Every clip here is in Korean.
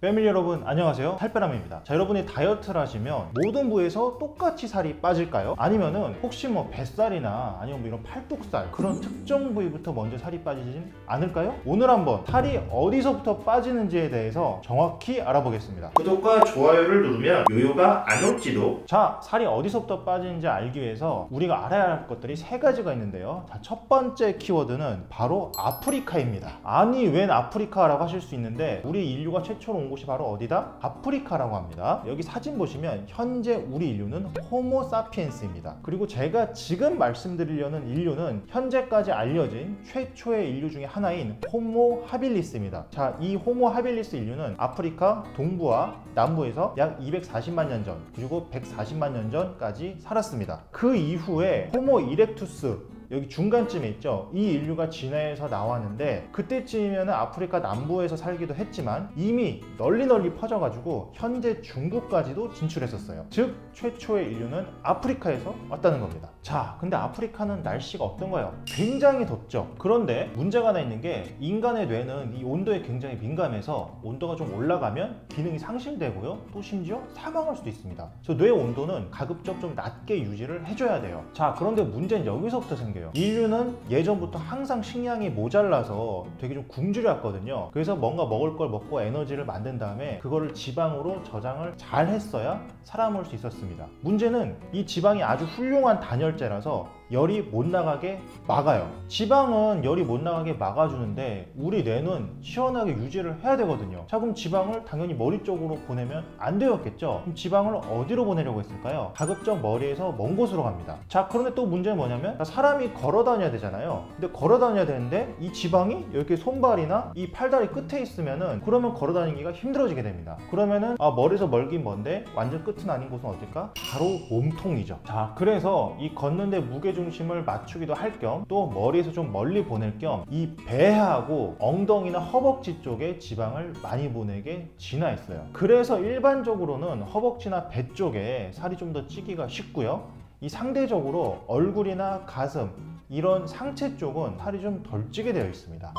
패밀리 여러분 안녕하세요, 탈빼남입니다. 자, 여러분이 다이어트를 하시면 모든 부위에서 똑같이 살이 빠질까요? 아니면은 혹시 뭐 뱃살이나 아니면 뭐 이런 팔뚝살 그런 특정 부위부터 먼저 살이 빠지진 않을까요? 오늘 한번 살이 어디서부터 빠지는지에 대해서 정확히 알아보겠습니다. 구독과 좋아요를 누르면 요요가 안 올지도. 자, 살이 어디서부터 빠지는지 알기 위해서 우리가 알아야 할 것들이 세 가지가 있는데요. 자, 첫 번째 키워드는 바로 아프리카입니다. 아니 웬 아프리카라고 하실 수 있는데, 우리 인류가 최초로 온 곳이 바로 어디다? 아프리카라고 합니다. 여기 사진 보시면 현재 우리 인류는 호모 사피엔스입니다. 그리고 제가 지금 말씀드리려는 인류는 현재까지 알려진 최초의 인류 중에 하나인 호모 하빌리스입니다. 자, 이 호모 하빌리스 인류는 아프리카 동부와 남부에서 약 240만 년 전, 그리고 140만 년 전까지 살았습니다. 그 이후에 호모 이렉투스, 여기 중간쯤에 있죠. 이 인류가 진화해서 나왔는데, 그때쯤이면 아프리카 남부에서 살기도 했지만 이미 널리 퍼져가지고 현재 중국까지도 진출했었어요. 즉 최초의 인류는 아프리카에서 왔다는 겁니다. 자, 근데 아프리카는 날씨가 어떤가요? 굉장히 덥죠. 그런데 문제가 하나 있는 게, 인간의 뇌는 이 온도에 굉장히 민감해서 온도가 좀 올라가면 기능이 상실되고요, 또 심지어 사망할 수도 있습니다. 그래서 뇌 온도는 가급적 좀 낮게 유지를 해줘야 돼요. 자, 그런데 문제는 여기서부터 생겨요. 인류는 예전부터 항상 식량이 모자라서 되게 좀 굶주렸거든요. 그래서 뭔가 먹을 걸 먹고 에너지를 만든 다음에 그거를 지방으로 저장을 잘 했어야 살아남을 수 있었습니다. 문제는 이 지방이 아주 훌륭한 단열재라서 열이 못 나가게 막아요. 지방은 열이 못 나가게 막아주는데 우리 뇌는 시원하게 유지를 해야 되거든요. 자, 그럼 지방을 당연히 머리 쪽으로 보내면 안 되었겠죠. 그럼 지방을 어디로 보내려고 했을까요? 가급적 머리에서 먼 곳으로 갑니다. 자, 그런데 또 문제는 뭐냐면, 사람이 걸어 다녀야 되잖아요. 근데 걸어 다녀야 되는데 이 지방이 이렇게 손발이나 이 팔다리 끝에 있으면은, 그러면 걸어 다니기가 힘들어지게 됩니다. 그러면은 머리에서 멀긴 먼데 완전 끝은 아닌 곳은 어딜까? 바로 몸통이죠. 자, 그래서 이 걷는데 무게중심을 맞추기도 할 겸, 또 머리에서 좀 멀리 보낼 겸 이 배하고 엉덩이나 허벅지 쪽에 지방을 많이 보내게 진화했어요. 그래서 일반적으로는 허벅지나 배 쪽에 살이 좀 더 찌기가 쉽고요, 이 상대적으로 얼굴이나 가슴 이런 상체 쪽은 살이 좀 덜 찌게 되어 있습니다.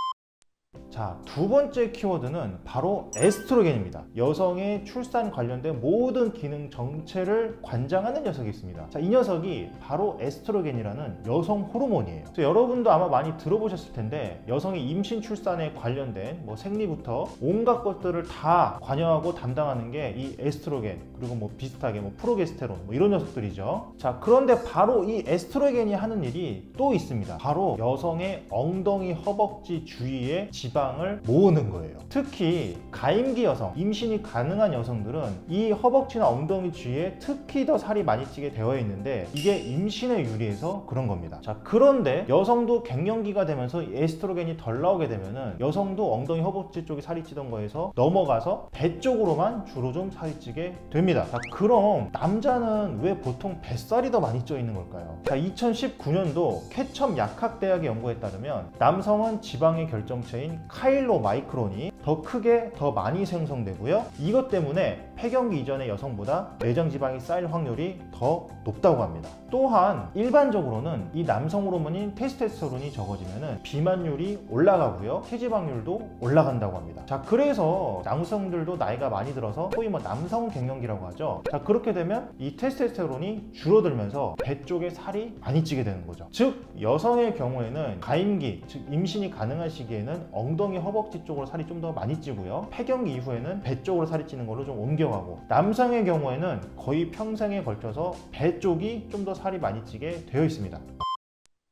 자, 두 번째 키워드는 바로 에스트로겐입니다. 여성의 출산 관련된 모든 기능 정체를 관장하는 녀석이 있습니다. 자, 이 녀석이 바로 에스트로겐이라는 여성 호르몬이에요. 여러분도 아마 많이 들어보셨을 텐데, 여성의 임신 출산에 관련된 뭐 생리부터 온갖 것들을 다 관여하고 담당하는 게 이 에스트로겐, 그리고 뭐 비슷하게 뭐 프로게스테론 뭐 이런 녀석들이죠. 자, 그런데 바로 이 에스트로겐이 하는 일이 또 있습니다. 바로 여성의 엉덩이, 허벅지 주위에 지방을 모으는 거예요. 특히 가임기 여성, 임신이 가능한 여성들은 이 허벅지나 엉덩이 주위에 특히 더 살이 많이 찌게 되어 있는데, 이게 임신에 유리해서 그런 겁니다. 자, 그런데 여성도 갱년기가 되면서 에스트로겐이 덜 나오게 되면은 여성도 엉덩이, 허벅지 쪽에 살이 찌던 거에서 넘어가서 배 쪽으로만 주로 좀 살이 찌게 됩니다. 자, 그럼 남자는 왜 보통 뱃살이 더 많이 쪄 있는 걸까요? 자, 2019년도 케첩 약학대학의 연구에 따르면 남성은 지방의 결정체인 카일로마이크론이 더 크게 더 많이 생성되고요, 이것 때문에 폐경기 이전의 여성보다 내장 지방이 쌓일 확률이 더 높다고 합니다. 또한 일반적으로는 이 남성 호르몬인 테스토스테론이 적어지면 비만율이 올라가고요, 체지방률도 올라간다고 합니다. 자, 그래서 남성들도 나이가 많이 들어서 소위 뭐 남성 갱년기라고 하죠. 자, 그렇게 되면 이 테스토스테론이 줄어들면서 배 쪽에 살이 많이 찌게 되는 거죠. 즉 여성의 경우에는 가임기, 즉 임신이 가능한 시기에는 엉덩이, 허벅지 쪽으로 살이 좀 더 많이 찌고요, 폐경기 이후에는 배 쪽으로 살이 찌는 걸로 좀 옮겨가고, 남성의 경우에는 거의 평생에 걸쳐서 배 쪽이 좀 더 살이 많이 찌게 되어 있습니다.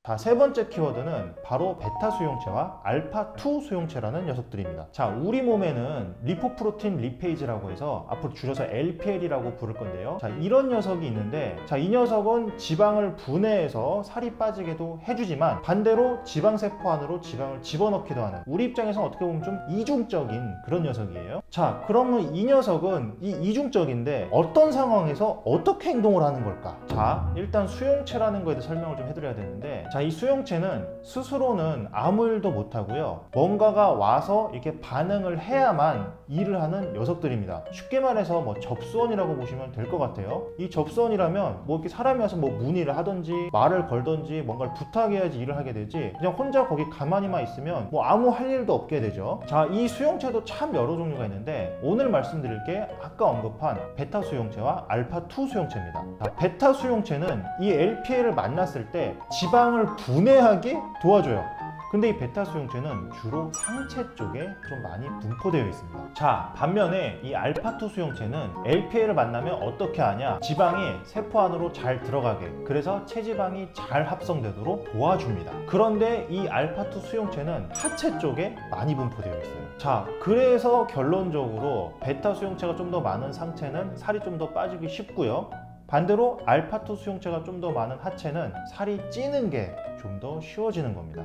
자, 세 번째 키워드는 바로 베타 수용체와 알파2 수용체라는 녀석들입니다. 자, 우리 몸에는 리포프로틴 리페이즈라고 해서 앞으로 줄여서 LPL이라고 부를 건데요. 자, 이런 녀석이 있는데, 자, 이 녀석은 지방을 분해해서 살이 빠지게도 해주지만 반대로 지방세포 안으로 지방을 집어넣기도 하는, 우리 입장에서는 어떻게 보면 좀 이중적인 그런 녀석이에요. 자, 그러면 이 녀석은 이 이중적인데 어떤 상황에서 어떻게 행동을 하는 걸까? 자, 일단 수용체라는 거에 대해 설명을 좀 해드려야 되는데, 자, 이 수용체는 스스로는 아무 일도 못하고요, 뭔가가 와서 이렇게 반응을 해야만 일을 하는 녀석들입니다. 쉽게 말해서 뭐 접수원이라고 보시면 될 것 같아요. 이 접수원이라면 뭐 이렇게 사람이 와서 뭐 문의를 하든지 말을 걸든지 뭔가를 부탁해야지 일을 하게 되지, 그냥 혼자 거기 가만히만 있으면 뭐 아무 할 일도 없게 되죠. 자, 이 수용체도 참 여러 종류가 있는데 오늘 말씀드릴 게 아까 언급한 베타 수용체와 알파2 수용체입니다. 자, 베타 수용체는 이 LPA를 만났을 때 지방을 분해하게 도와줘요. 근데 이 베타 수용체는 주로 상체 쪽에 좀 많이 분포되어 있습니다. 자, 반면에 이 알파2 수용체는 LPA를 만나면 어떻게 하냐, 지방이 세포 안으로 잘 들어가게, 그래서 체지방이 잘 합성되도록 도와줍니다. 그런데 이 알파2 수용체는 하체 쪽에 많이 분포되어 있어요. 자, 그래서 결론적으로 베타 수용체가 좀 더 많은 상체는 살이 좀 더 빠지기 쉽고요, 반대로 알파2 수용체가 좀 더 많은 하체는 살이 찌는 게 좀 더 쉬워지는 겁니다.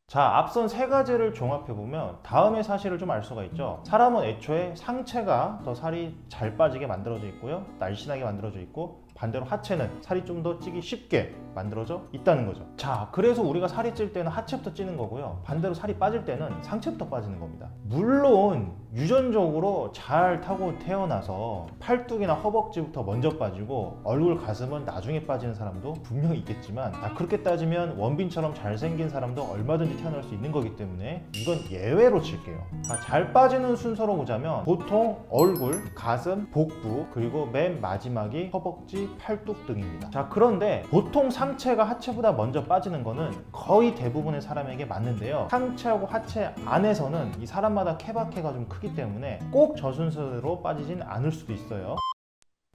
자, 앞선 세 가지를 종합해보면 다음의 사실을 좀 알 수가 있죠. 사람은 애초에 상체가 더 살이 잘 빠지게 만들어져 있고요, 날씬하게 만들어져 있고, 반대로 하체는 살이 좀 더 찌기 쉽게 만들어져 있다는 거죠. 자, 그래서 우리가 살이 찔 때는 하체부터 찌는 거고요, 반대로 살이 빠질 때는 상체부터 빠지는 겁니다. 물론 유전적으로 잘 타고 태어나서 팔뚝이나 허벅지부터 먼저 빠지고 얼굴, 가슴은 나중에 빠지는 사람도 분명히 있겠지만, 그렇게 따지면 원빈처럼 잘생긴 사람도 얼마든지 태어날 수 있는 거기 때문에 이건 예외로 칠게요. 자, 잘 빠지는 순서로 보자면 보통 얼굴, 가슴, 복부, 그리고 맨 마지막이 허벅지, 팔뚝 등입니다. 자, 그런데 보통 상체가 하체보다 먼저 빠지는 거는 거의 대부분의 사람에게 맞는데요, 상체하고 하체 안에서는 이 사람마다 케바케가 좀 크기 때문에 꼭 저 순서대로 빠지진 않을 수도 있어요.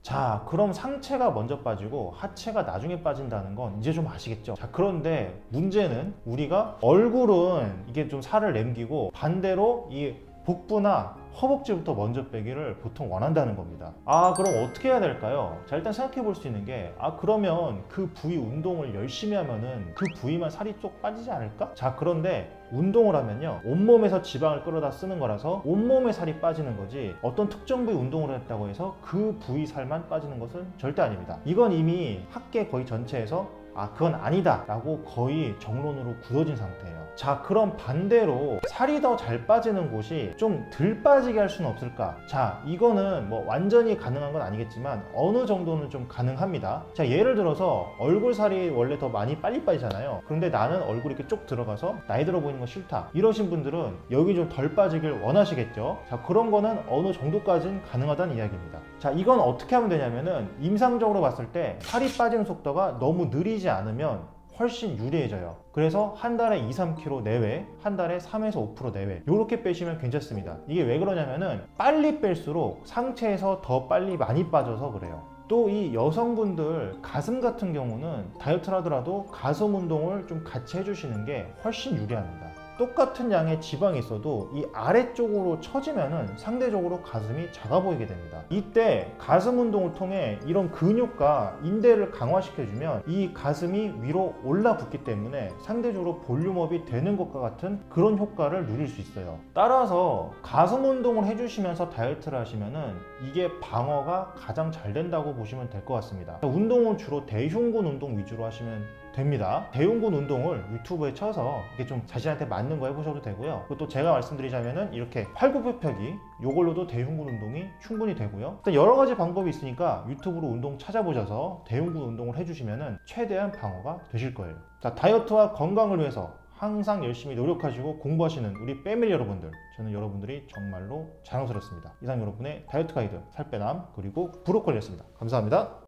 자, 그럼 상체가 먼저 빠지고 하체가 나중에 빠진다는 건 이제 좀 아시겠죠? 자, 그런데 문제는 우리가 얼굴은 이게 좀 살을 남기고 반대로 이 복부나 허벅지부터 먼저 빼기를 보통 원한다는 겁니다. 그럼 어떻게 해야 될까요? 자, 일단 생각해 볼 수 있는 게, 그러면 그 부위 운동을 열심히 하면은 그 부위만 살이 쪽 빠지지 않을까? 자, 그런데 운동을 하면요, 온몸에서 지방을 끌어다 쓰는 거라서 온몸에 살이 빠지는 거지, 어떤 특정 부위 운동을 했다고 해서 그 부위 살만 빠지는 것은 절대 아닙니다. 이건 이미 학계 거의 전체에서 그건 아니다 라고 거의 정론으로 굳어진 상태예요. 자, 그럼 반대로 살이 더 잘 빠지는 곳이 좀 덜 빠지게 할 수는 없을까? 자, 이거는 뭐 완전히 가능한 건 아니겠지만 어느 정도는 좀 가능합니다. 자, 예를 들어서 얼굴 살이 원래 더 많이 빨리 빠지잖아요. 그런데 나는 얼굴이 이렇게 쭉 들어가서 나이 들어 보이는 거 싫다, 이러신 분들은 여기 좀 덜 빠지길 원하시겠죠. 자, 그런 거는 어느 정도까지는 가능하다는 이야기입니다. 자, 이건 어떻게 하면 되냐면은 임상적으로 봤을 때 살이 빠지는 속도가 너무 느리지 않으면 훨씬 유리해져요. 그래서 한 달에 2-3kg 내외, 한 달에 3에서 5% 내외, 이렇게 빼시면 괜찮습니다. 이게 왜 그러냐면은 빨리 뺄수록 상체에서 더 빨리 많이 빠져서 그래요. 또 이 여성분들 가슴 같은 경우는 다이어트를 하더라도 가슴 운동을 좀 같이 해주시는 게 훨씬 유리합니다. 똑같은 양의 지방이 있어도 이 아래쪽으로 처지면은 상대적으로 가슴이 작아 보이게 됩니다. 이때 가슴 운동을 통해 이런 근육과 인대를 강화시켜주면 이 가슴이 위로 올라붙기 때문에 상대적으로 볼륨업이 되는 것과 같은 그런 효과를 누릴 수 있어요. 따라서 가슴 운동을 해주시면서 다이어트를 하시면은 이게 방어가 가장 잘 된다고 보시면 될 것 같습니다. 운동은 주로 대흉근 운동 위주로 하시면 됩니다. 대흉근 운동을 유튜브에 쳐서 이게 좀 자신한테 맞는 거 해보셔도 되고요. 그리고 또 제가 말씀드리자면은 이렇게 팔굽혀펴기, 요걸로도 대흉근 운동이 충분히 되고요. 일단 여러 가지 방법이 있으니까 유튜브로 운동 찾아보셔서 대흉근 운동을 해주시면은 최대한 방어가 되실 거예요. 자, 다이어트와 건강을 위해서 항상 열심히 노력하시고 공부하시는 우리 패밀리 여러분들, 저는 여러분들이 정말로 자랑스럽습니다. 이상 여러분의 다이어트 가이드 살빼남 그리고 브로콜리였습니다. 감사합니다.